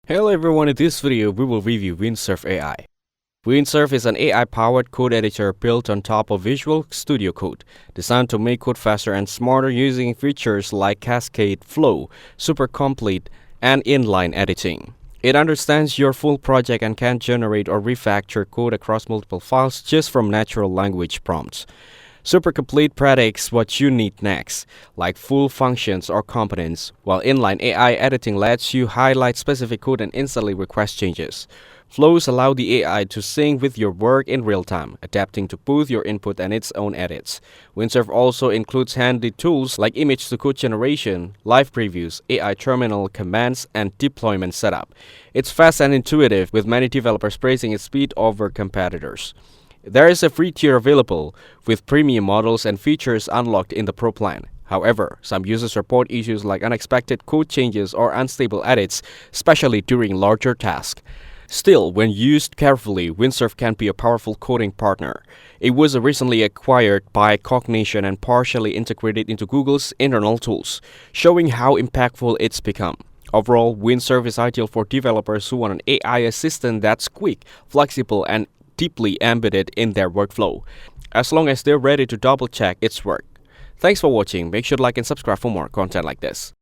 Hello everyone, in this video we will review Windsurf AI. Windsurf is an AI-powered code editor built on top of Visual Studio Code, designed to make code faster and smarter using features like Cascade, Flow, Super Complete, and inline editing. It understands your full project and can generate or refactor code across multiple files just from natural language prompts. Super Complete predicts what you need next, like full functions or components, while inline AI editing lets you highlight specific code and instantly request changes. Flows allow the AI to sync with your work in real time, adapting to both your input and its own edits. Windsurf also includes handy tools like image-to-code generation, live previews, AI terminal commands, and deployment setup. It's fast and intuitive, with many developers praising its speed over competitors. There is a free tier available, with premium models and features unlocked in the Pro plan. However, some users report issues like unexpected code changes or unstable edits, especially during larger tasks. Still, when used carefully, Windsurf can be a powerful coding partner. It was recently acquired by Cognition and partially integrated into Google's internal tools, showing how impactful it's become. Overall, Windsurf is ideal for developers who want an AI assistant that's quick, flexible, and deeply embedded in their workflow, as long as they're ready to double-check its work. Thanks for watching. Make sure to like and subscribe for more content like this.